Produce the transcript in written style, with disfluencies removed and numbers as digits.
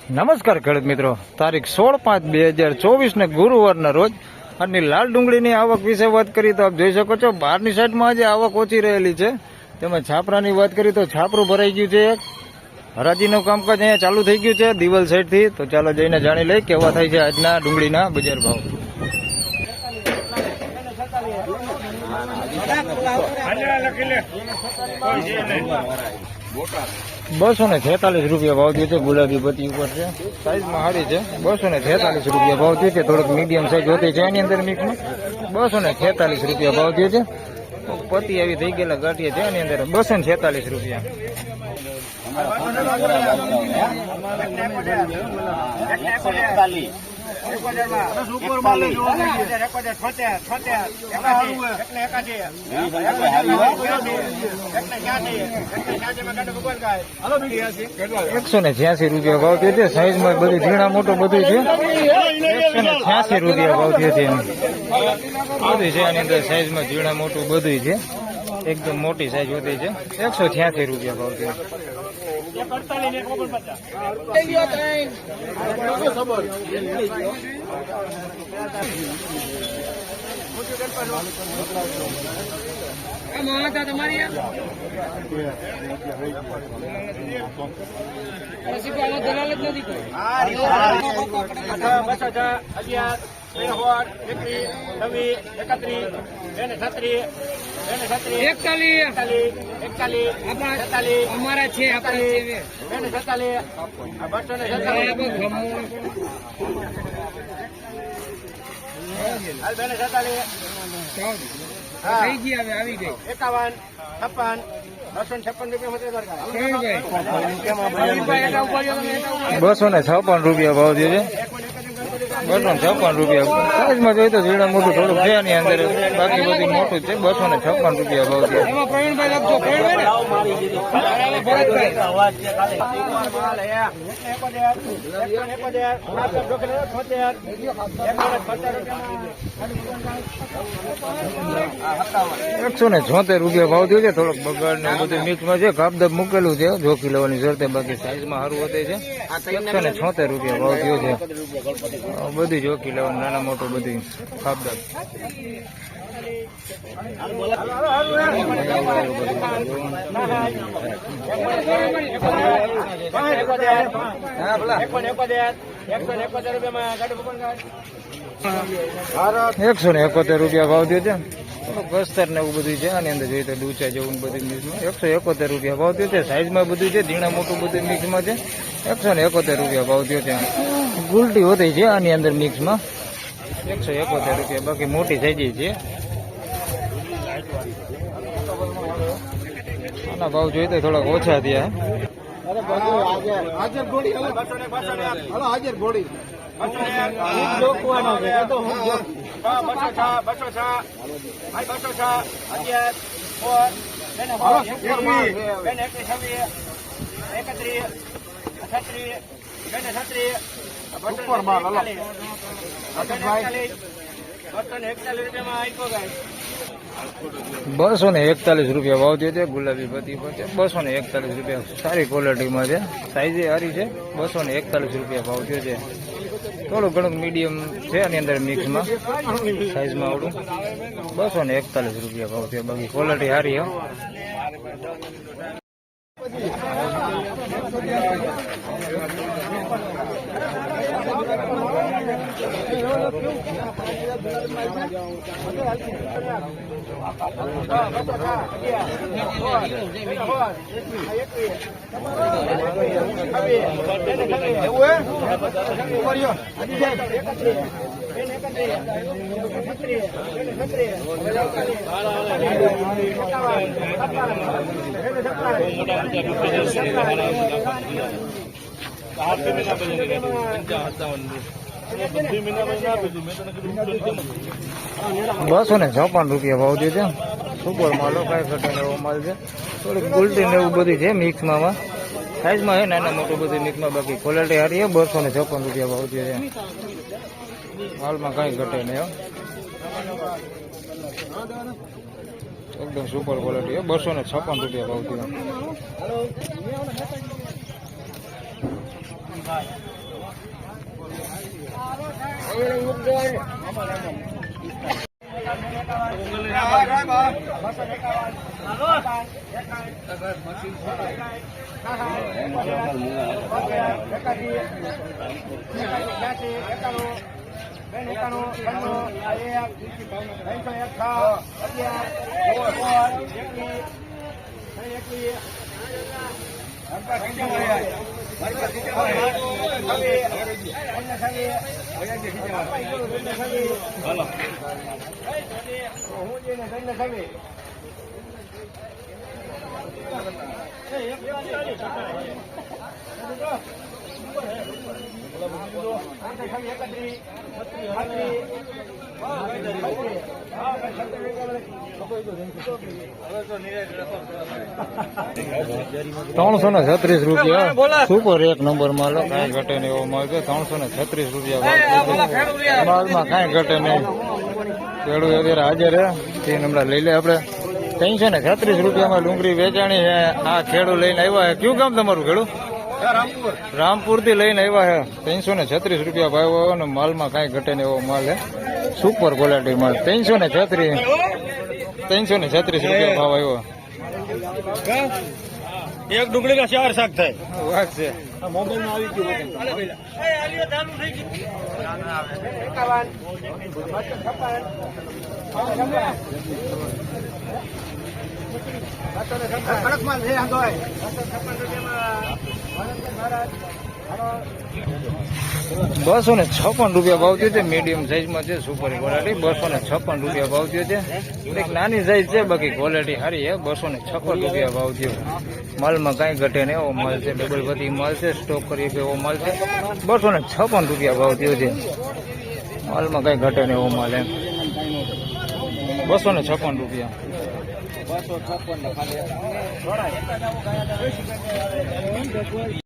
નમસ્કાર ખેડૂત મિત્રો, તારીખ 16/5/2024 ને ગુરુવારના રોજ આજની લાલ ડુંગળીની આવક વિશે વાત કરી તો આપ જોઈ શકો છો બહારની સાઈડમાં આજે આવક ઓછી રહેલી છે. તેમાં છાપરાની વાત કરી તો છાપરું ભરાઈ ગયું છે. હરાજીનું કામકાજ અહીંયા ચાલુ થઈ ગયું છે દિવાલ સાઈડથી. તો ચાલો જઈને જાણી લઈ કેવા થાય છે આજના ડુંગળીના બજાર ભાવ. 246 રૂપિયા ભાવ થયો છે. ગુલાબી પત્તી ઉપર છે, સાઈઝમાં સારી છે. 246 રૂપિયા ભાવ થયો છે. થોડોક મીડિયમ સાઈઝ હોતી છે એની અંદર મિક્સમાં 246 રૂપિયા ભાવ થયો છે. પત્તી આવી થઈ ગયેલા ગાંઠિયા છે એની અંદર 246 રૂપિયા. ₹186 ભાવ થયો છે. સાઈઝમાં બધું ઝીણા મોટું બધું છે. 186 રૂપિયા ભાવ થયો છે. બધું છે આની અંદર સાઈઝમાં ઝીણા મોટું બધું છે. એકદમ મોટી સાઈઝ હોતી છે. 186 રૂપિયા ભાવ થયો. અમારા છે આવી ગઈ 51 ₹256 રૂપિયા ભાવ થયો છે. 256 રૂપિયા. સાઈઝમાં જોઈએ તો ઝીણા મોટું થોડુંક છે એની અંદર, બાકી બધું મોટું છે. 256 રૂપિયા ભાવ થયો. ₹176 રૂપિયા ભાવ થયો છે. થોડોક બગાડ ને બધું મિક્સમાં છે. કાપદબ મૂકેલું છે, જોખી લેવાની શરતે. બાકી સાઈઝમાં સારું વધે છે. 176 રૂપિયા ભાવ થયો છે. બધું જોખી લેવાનું, નાના મોટું બધું કાપદબ. ₹171 રૂપિયા ભાવ થયો છે. કસ્તર ને એવું બધું છે આની અંદર જોઈએ તો ડૂચા જેવું બધું મિક્સમાં. 171 રૂપિયા ભાવ થયો છે. સાઈઝમાં બધું છે, ઝીણા મોટું બધું મિક્સમાં છે. 171 રૂપિયા ભાવ થયો છે. ગુલટી હોતી છે આની અંદર મિક્સમાં. 171 રૂપિયા. બાકી મોટી સાઈઝ છે. આના ભાવ જોઈએ તો થોડાક ઓછા થયા. ₹241 રૂપિયા ભાવ થયો છે. ગુલાબી પત્તી પર છે. 241 રૂપિયા. સારી ક્વોલિટીમાં છે, સાઈઝ સારી છે. 241 રૂપિયા ભાવ થયો છે. થોડું ઘણું મીડિયમ છે આની અંદર મિક્સમાં, સાઈઝમાં આવડું. 241 રૂપિયા ભાવ થયો. બાકી ક્વોલિટી સારી. ₹256 રૂપિયા ભાવ થયો છે. સુપર માલ, કાંઈ ઘટે એવો માલ છે. થોડીક ગુલટી ને એવું બધું છે મિક્સમાં. સાઈઝમાં છે નાના મોટું બધું મિક્સમાં. બાકી ક્વોલિટી સારી છે. 256 રૂપિયા ભાવ થયો છે. માલમાં કાંઈ ઘટે નહીં. એકદમ સુપર ક્વોલિટી. 256 રૂપિયા ભાવ થયો. ₹336 સુપર એક નંબર માલ કાંઈ ઘટે નહીં એવો માલ છે. ₹336 માલમાં કાંઈ ઘટે નહીં. ખેડૂત અત્યારે હાજર છે. તે નંબર લઈ લે આપણે. ₹336 ડુંગળી વેચાણી છે. આ ખેડૂત લઈને આવ્યા છે. કયું ગામ તમારું ખેડૂત? રામપુર થી લઈને આવ્યા છે. ₹336 ભાવ આવ્યો ને માલમાં કાંઈ ઘટે નહીં એવો માલ છે. સુપર ક્વોલિટી માલ. ₹336 ભાવ આવ્યો. એક ડુંગળી ના 4 શાક થાય. વાત છે. મોબાઈલ માં આવી ગયું. ₹256 ભાવ થયો છે. મીડિયમ સાઈઝમાં છે. સુપર ક્વોલિટી ₹256 ભાવ થયો છે. એક નાની સાઈઝ છે, બાકી ક્વોલિટી સારી છે. ₹256 ભાવ થયો. માલમાં કાંઈ ઘટે નહીં એવો માલ છે. ડબલ પતિ માલ છે. સ્ટોક કરીએ એવો માલ છે. ₹256 ભાવ થયો છે. માલમાં કાંઈ ઘટે નહીં એવો માલ એમ. ₹256.